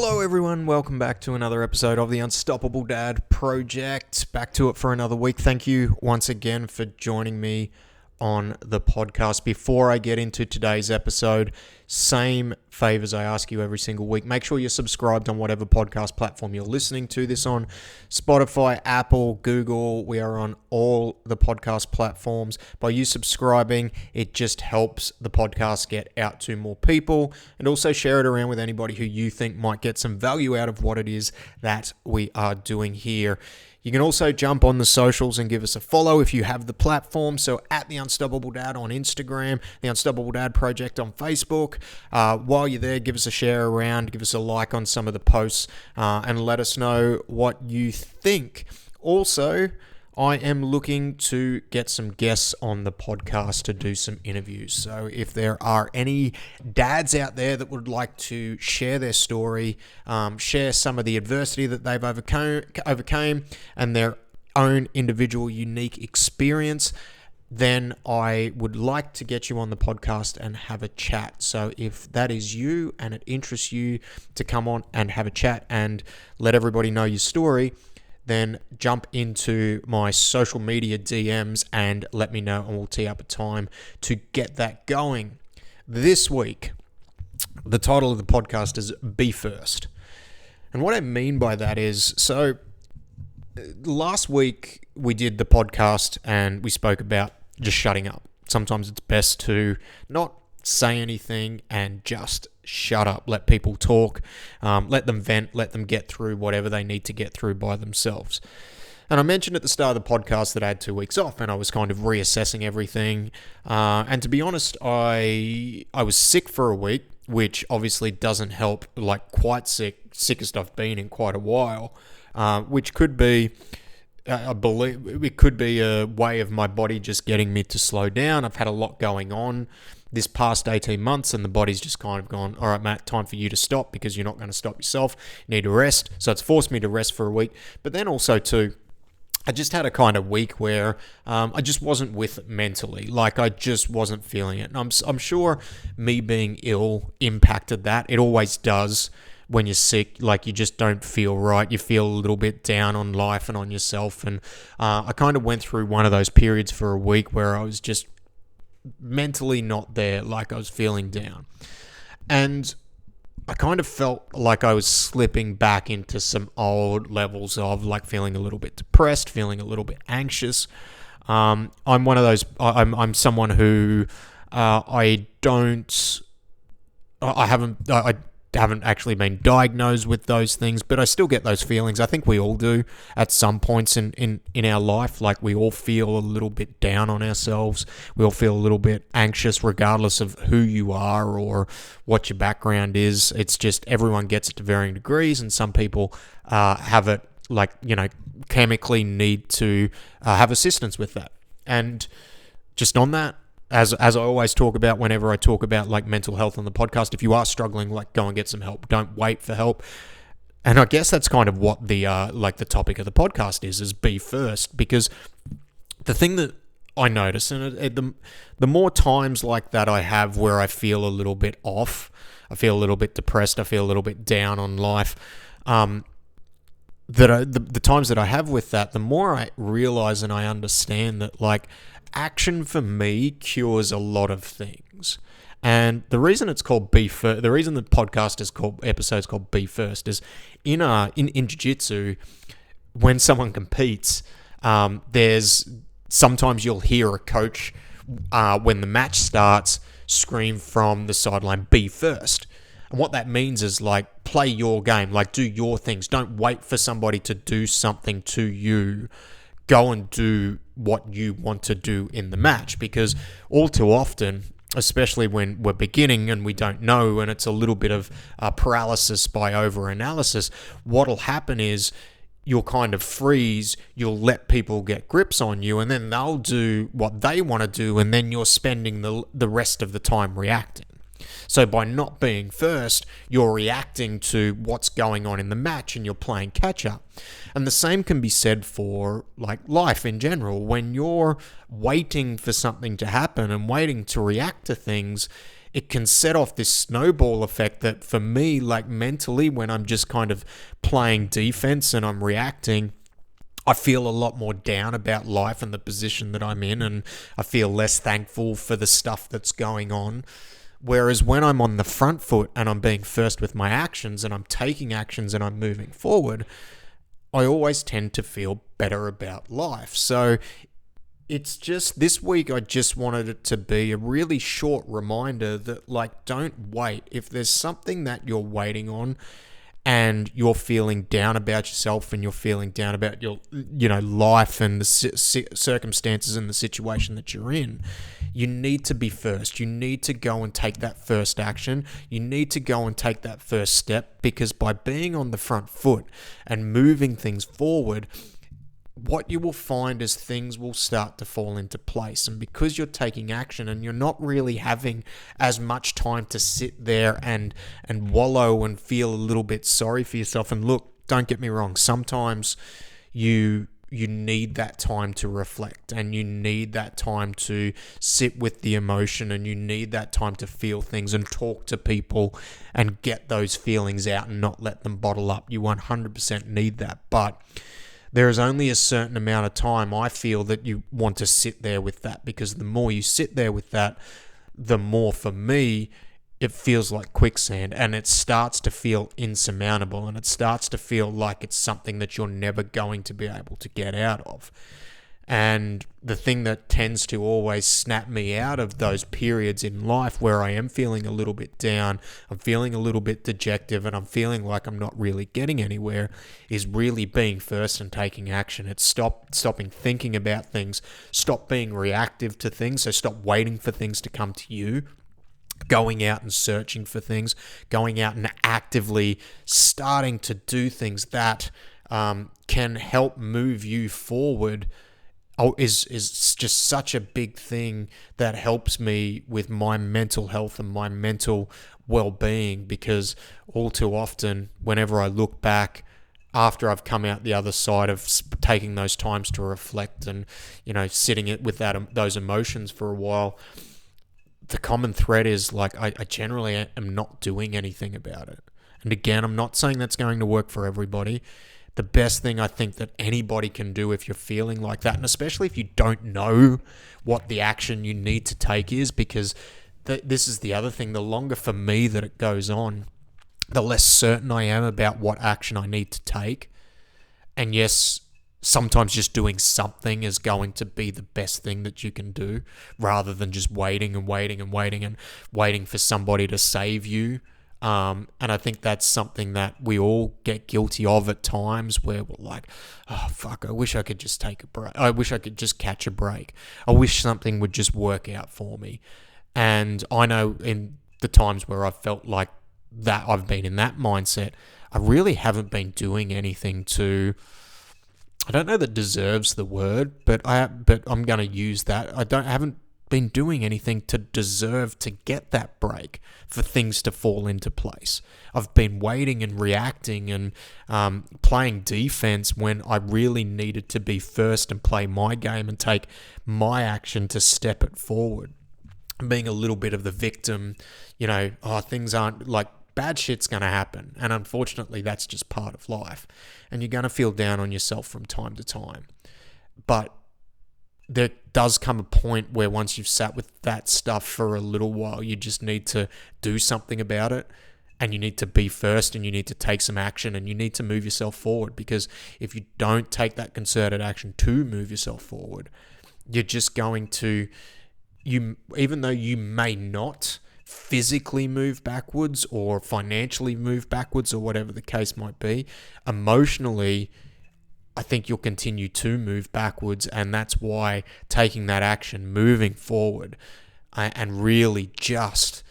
Hello everyone, welcome back to another episode of the Unstoppable Dad Project. Back to it for another week. Thank you once again for joining me on the podcast. Before I get into today's episode, same favors I ask you every single week. Make sure you're subscribed on whatever podcast platform you're listening to this on. Spotify, Apple, Google. We are on all the podcast platforms. By you subscribing, it just helps the podcast get out to more people, and also share it around with anybody who you think might get some value out of what it is that we are doing here. You can also jump on the socials and give us a follow if you have the platform. So at The Unstoppable Dad on Instagram, The Unstoppable Dad Project on Facebook. While you're there, give us a share around, give us a like on some of the posts, and let us know what you think. Also, I am looking to get some guests on the podcast to do some interviews. So if there are any dads out there that would like to share their story, share some of the adversity that they've overcame and their own individual unique experience, then I would like to get you on the podcast and have a chat. So if that is you and it interests you to come on and have a chat and let everybody know your story, then jump into my social media DMs and let me know, and we'll tee up a time to get that going. This week, the title of the podcast is Be First. And what I mean by that is, so last week we did the podcast and we spoke about just shutting up. Sometimes it's best to not say anything and just shut up, let people talk, let them vent, let them get through whatever they need to get through by themselves. And I mentioned at the start of the podcast that I had 2 weeks off and I was kind of reassessing everything. And to be honest, I was sick for a week, which obviously doesn't help, like quite sickest I've been in quite a while, which could be, I believe, it could be a way of my body just getting me to slow down. I've had a lot going on this past 18 months and the body's just kind of gone, all right, Matt, time for you to stop because you're not going to stop yourself. You need to rest. So it's forced me to rest for a week. But then also too, I just had a kind of week where I just wasn't with it mentally. Like I just wasn't feeling it. And I'm sure me being ill impacted that. It always does when you're sick. Like you just don't feel right. You feel a little bit down on life and on yourself. And I kind of went through one of those periods for a week where I was just mentally not there, like I was feeling down. And I kind of felt like I was slipping back into some old levels of like feeling a little bit depressed, feeling a little bit anxious. I'm one of those, I'm someone who I haven't actually been diagnosed with those things, but I still get those feelings. I think we all do at some points in our life. Like we all feel a little bit down on ourselves. We all feel a little bit anxious regardless of who you are or what your background is. It's just everyone gets it to varying degrees, and some people have it like, chemically need to have assistance with that. And just on that, as I always talk about whenever I talk about like mental health on the podcast, if you are struggling, like go and get some help. Don't wait for help. And I guess that's kind of what the the topic of the podcast is be first. Because the thing that I notice, and the more times like that I have where I feel a little bit off, I feel a little bit depressed, I feel a little bit down on life, the times that I have with that, the more I realize and I understand that like action for me cures a lot of things. And the reason it's called Be First, the reason the podcast is called, episode's called Be First, is in jiu-jitsu, when someone competes, there's sometimes you'll hear a coach when the match starts scream from the sideline, "Be first." And what that means is like play your game, like do your things. Don't wait for somebody to do something to you. Go and do what you want to do in the match, because all too often, especially when we're beginning and we don't know and it's a little bit of paralysis by over-analysis, what'll happen is you'll kind of freeze, you'll let people get grips on you, and then they'll do what they want to do, and then you're spending the rest of the time reacting. So by not being first, you're reacting to what's going on in the match and you're playing catch up. And the same can be said for like life in general. When you're waiting for something to happen and waiting to react to things, it can set off this snowball effect that for me, like mentally, when I'm just kind of playing defense and I'm reacting, I feel a lot more down about life and the position that I'm in, and I feel less thankful for the stuff that's going on. Whereas when I'm on the front foot and I'm being first with my actions and I'm taking actions and I'm moving forward, I always tend to feel better about life. So it's just this week, I just wanted it to be a really short reminder that, like, don't wait. If there's something that you're waiting on and you're feeling down about yourself and you're feeling down about your, life and the circumstances and the situation that you're in, you need to be first. You need to go and take that first action. You need to go and take that first step, because by being on the front foot and moving things forward, what you will find is things will start to fall into place. And because you're taking action and you're not really having as much time to sit there and wallow and feel a little bit sorry for yourself. And look, don't get me wrong, sometimes you need that time to reflect, and you need that time to sit with the emotion, and you need that time to feel things and talk to people and get those feelings out and not let them bottle up. You 100% need that. But there is only a certain amount of time, I feel, that you want to sit there with that, because the more you sit there with that, the more, for me, it feels like quicksand, and it starts to feel insurmountable, and it starts to feel like it's something that you're never going to be able to get out of. And the thing that tends to always snap me out of those periods in life where I am feeling a little bit down, I'm feeling a little bit dejected, and I'm feeling like I'm not really getting anywhere, is really being first and taking action. It's stopping thinking about things, stop being reactive to things, so stop waiting for things to come to you, going out and searching for things, going out and actively starting to do things that can help move you forward. Is just such a big thing that helps me with my mental health and my mental well-being, because all too often, whenever I look back after I've come out the other side of taking those times to reflect and, sitting it with those emotions for a while, the common thread is, like, I generally am not doing anything about it. And again, I'm not saying that's going to work for everybody. The best thing I think that anybody can do if you're feeling like that, and especially if you don't know what the action you need to take is, because this is the other thing, the longer for me that it goes on, the less certain I am about what action I need to take. And yes, sometimes just doing something is going to be the best thing that you can do, rather than just waiting and waiting and waiting and waiting for somebody to save you. And I think that's something that we all get guilty of at times, where we're like, oh, fuck, I wish I could just take a break. I wish I could just catch a break. I wish something would just work out for me. And I know in the times where I've felt like that, I've been in that mindset, I really haven't been doing anything to, I don't know that deserves the word, but I'm going to use that. Haven't been doing anything to deserve to get that break, for things to fall into place. I've been waiting and reacting and playing defense when I really needed to be first and play my game and take my action to step it forward. Being a little bit of the victim, things aren't, like, bad shit's going to happen. And unfortunately, that's just part of life. And you're going to feel down on yourself from time to time. But there does come a point where once you've sat with that stuff for a little while, you just need to do something about it, and you need to be first, and you need to take some action, and you need to move yourself forward. Because if you don't take that concerted action to move yourself forward, you're just going to, even though you may not physically move backwards or financially move backwards or whatever the case might be, emotionally, I think you'll continue to move backwards. And that's why taking that action, moving forward, and really just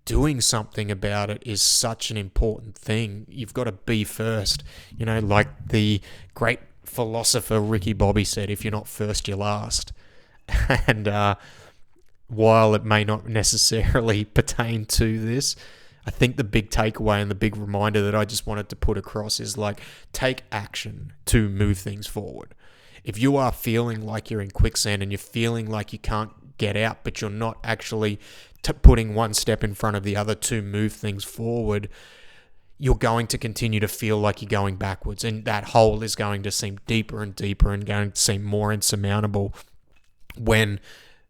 doing something about it is such an important thing. You've got to be first. Like the great philosopher Ricky Bobby said, if you're not first, you're last. And while it may not necessarily pertain to this, I think the big takeaway and the big reminder that I just wanted to put across is, like, take action to move things forward. If you are feeling like you're in quicksand and you're feeling like you can't get out, but you're not actually putting one step in front of the other to move things forward, you're going to continue to feel like you're going backwards, and that hole is going to seem deeper and deeper and going to seem more insurmountable, when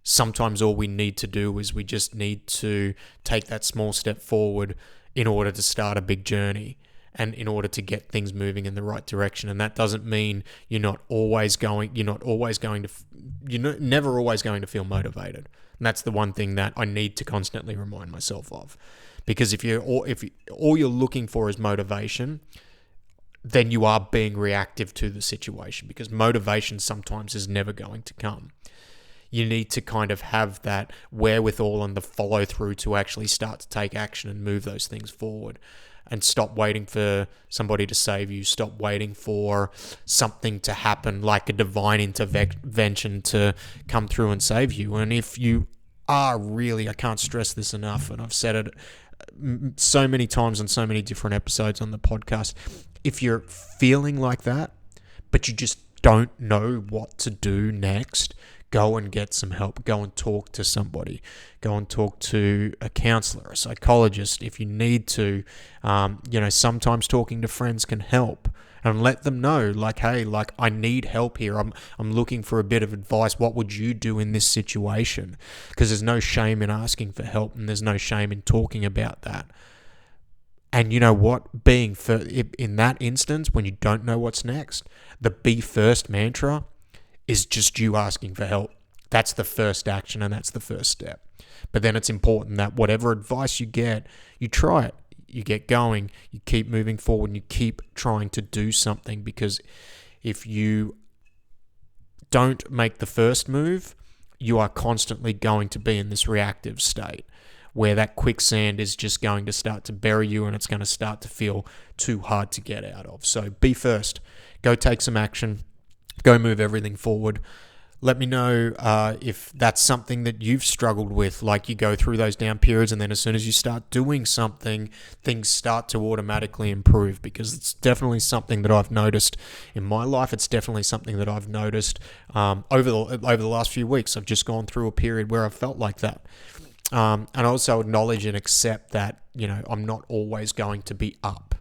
sometimes all we need to do is we just need to take that small step forward in order to start a big journey and in order to get things moving in the right direction. And that doesn't mean you're never always going to feel motivated. And that's the one thing that I need to constantly remind myself of. Because if all you're looking for is motivation, then you are being reactive to the situation, because motivation sometimes is never going to come. You need to kind of have that wherewithal and the follow through to actually start to take action and move those things forward, and stop waiting for somebody to save you. Stop waiting for something to happen, like a divine intervention to come through and save you. And if you are really, I can't stress this enough, and I've said it so many times on so many different episodes on the podcast, if you're feeling like that, but you just don't know what to do next, go and get some help. Go and talk to somebody. Go and talk to a counselor, a psychologist if you need to. Sometimes talking to friends can help, and let them know, like, hey, like, I need help here. I'm looking for a bit of advice. What would you do in this situation? Because there's no shame in asking for help, and there's no shame in talking about that. And you know what? In that instance, when you don't know what's next, the be first mantra is just you asking for help. That's the first action, and that's the first step. But then it's important that whatever advice you get, you try it. You get going, you keep moving forward, and you keep trying to do something, because if you don't make the first move, you are constantly going to be in this reactive state where that quicksand is just going to start to bury you, and it's going to start to feel too hard to get out of. So be first. Go take some action. Go move everything forward. Let me know if that's something that you've struggled with, like you go through those down periods, and then as soon as you start doing something, things start to automatically improve, because it's definitely something that I've noticed in my life. It's definitely something that I've noticed over the last few weeks. I've just gone through a period where I've felt like that. And I also acknowledge and accept that, I'm not always going to be up.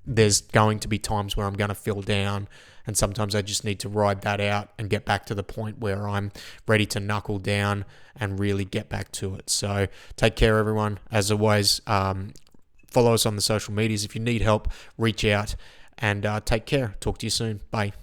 There's going to be times where I'm going to feel down, and sometimes I just need to ride that out and get back to the point where I'm ready to knuckle down and really get back to it. So take care, everyone. As always, follow us on the social medias. If you need help, reach out, and take care. Talk to you soon. Bye.